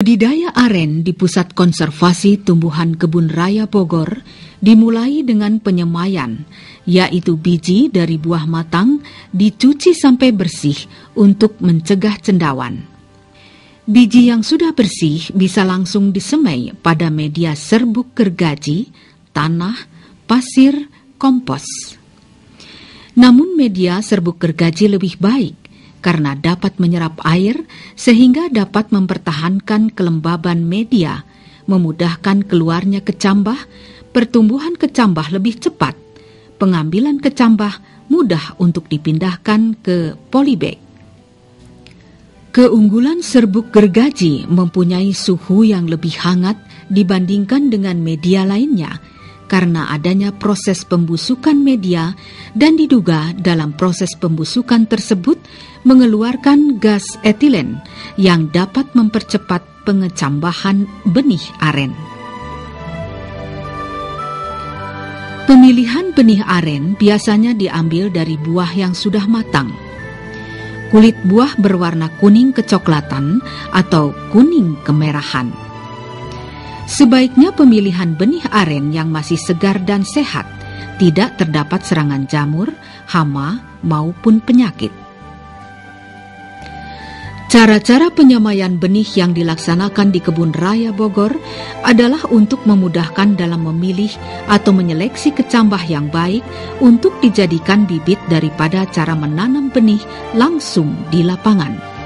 Budidaya aren di Pusat Konservasi Tumbuhan Kebun Raya Bogor dimulai dengan penyemaian, yaitu biji dari buah matang dicuci sampai bersih untuk mencegah cendawan. Biji yang sudah bersih bisa langsung disemai pada media serbuk gergaji, tanah, pasir, kompos. Namun media serbuk gergaji lebih baik karena dapat menyerap air sehingga dapat mempertahankan kelembaban media, memudahkan keluarnya kecambah, pertumbuhan kecambah lebih cepat, pengambilan kecambah mudah untuk dipindahkan ke polybag. Keunggulan serbuk gergaji mempunyai suhu yang lebih hangat dibandingkan dengan media lainnya, karena adanya proses pembusukan media dan diduga dalam proses pembusukan tersebut mengeluarkan gas etilen yang dapat mempercepat pengecambahan benih aren. Pemilihan benih aren biasanya diambil dari buah yang sudah matang. Kulit buah berwarna kuning kecoklatan atau kuning kemerahan. Sebaiknya pemilihan benih aren yang masih segar dan sehat, tidak terdapat serangan jamur, hama, maupun penyakit. Cara-cara penyemaian benih yang dilaksanakan di Kebun Raya Bogor adalah untuk memudahkan dalam memilih atau menyeleksi kecambah yang baik untuk dijadikan bibit daripada cara menanam benih langsung di lapangan.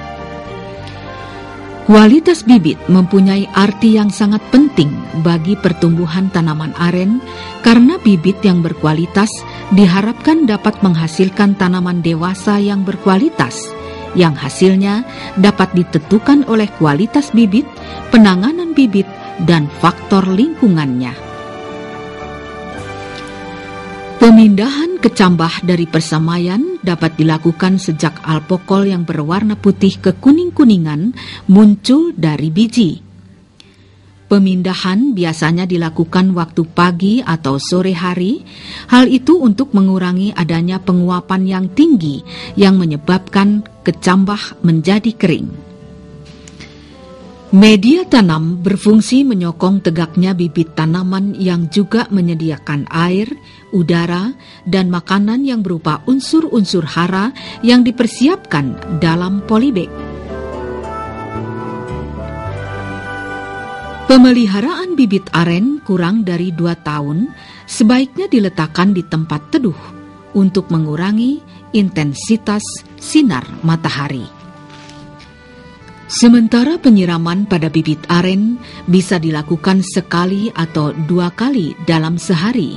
Kualitas bibit mempunyai arti yang sangat penting bagi pertumbuhan tanaman aren karena bibit yang berkualitas diharapkan dapat menghasilkan tanaman dewasa yang berkualitas, yang hasilnya dapat ditentukan oleh kualitas bibit, penanganan bibit, dan faktor lingkungannya. Pemindahan kecambah dari persemaian dapat dilakukan sejak alpokol yang berwarna putih ke kuning-kuningan muncul dari biji. Pemindahan biasanya dilakukan waktu pagi atau sore hari, hal itu untuk mengurangi adanya penguapan yang tinggi yang menyebabkan kecambah menjadi kering. Media tanam berfungsi menyokong tegaknya bibit tanaman yang juga menyediakan air, udara, dan makanan yang berupa unsur-unsur hara yang dipersiapkan dalam polybag. Pemeliharaan bibit aren kurang dari 2 tahun sebaiknya diletakkan di tempat teduh untuk mengurangi intensitas sinar matahari. Sementara penyiraman pada bibit aren bisa dilakukan sekali atau 2 kali dalam sehari,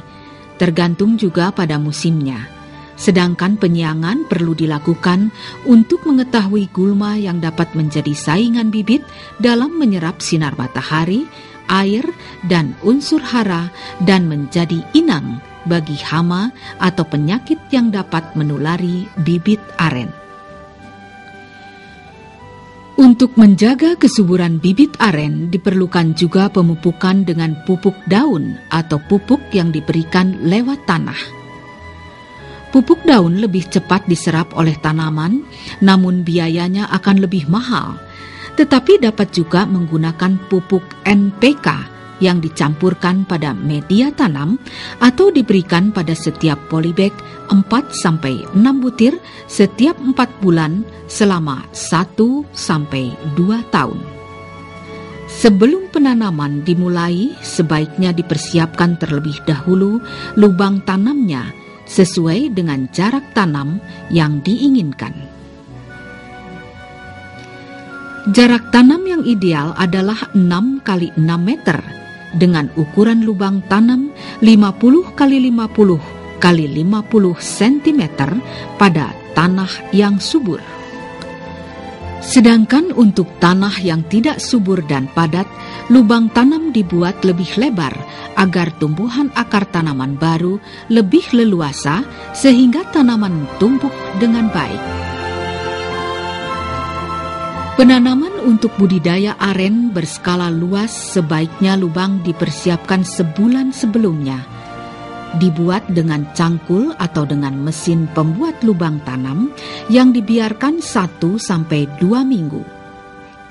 tergantung juga pada musimnya. Sedangkan penyiangan perlu dilakukan untuk mengetahui gulma yang dapat menjadi saingan bibit dalam menyerap sinar matahari, air, dan unsur hara dan menjadi inang bagi hama atau penyakit yang dapat menulari bibit aren. Untuk menjaga kesuburan bibit aren diperlukan juga pemupukan dengan pupuk daun atau pupuk yang diberikan lewat tanah. Pupuk daun lebih cepat diserap oleh tanaman, namun biayanya akan lebih mahal. Tetapi dapat juga menggunakan pupuk NPK yang dicampurkan pada media tanam atau diberikan pada setiap polybag 4-6 butir setiap 4 bulan selama 1-2 tahun. Sebelum penanaman dimulai, sebaiknya dipersiapkan terlebih dahulu lubang tanamnya sesuai dengan jarak tanam yang diinginkan. Jarak tanam yang ideal adalah 6 x 6 meter dengan ukuran lubang tanam 50 x 50 x 50 cm pada tanah yang subur. Sedangkan untuk tanah yang tidak subur dan padat, lubang tanam dibuat lebih lebar agar tumbuhan akar tanaman baru lebih leluasa sehingga tanaman tumbuh dengan baik. Penanaman untuk budidaya aren berskala luas sebaiknya lubang dipersiapkan sebulan sebelumnya. Dibuat dengan cangkul atau dengan mesin pembuat lubang tanam yang dibiarkan 1-2 minggu.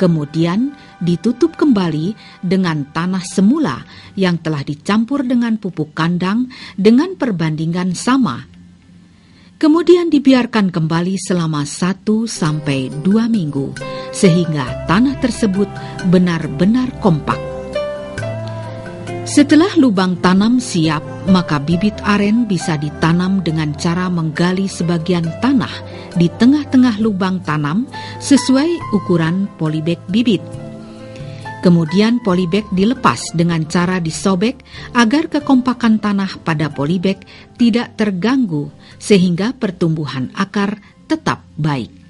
Kemudian ditutup kembali dengan tanah semula yang telah dicampur dengan pupuk kandang dengan perbandingan sama. Kemudian dibiarkan kembali selama 1 sampai 2 minggu, sehingga tanah tersebut benar-benar kompak. Setelah lubang tanam siap, maka bibit aren bisa ditanam dengan cara menggali sebagian tanah di tengah-tengah lubang tanam sesuai ukuran polybag bibit. Kemudian polybag dilepas dengan cara disobek agar kekompakan tanah pada polybag tidak terganggu sehingga pertumbuhan akar tetap baik.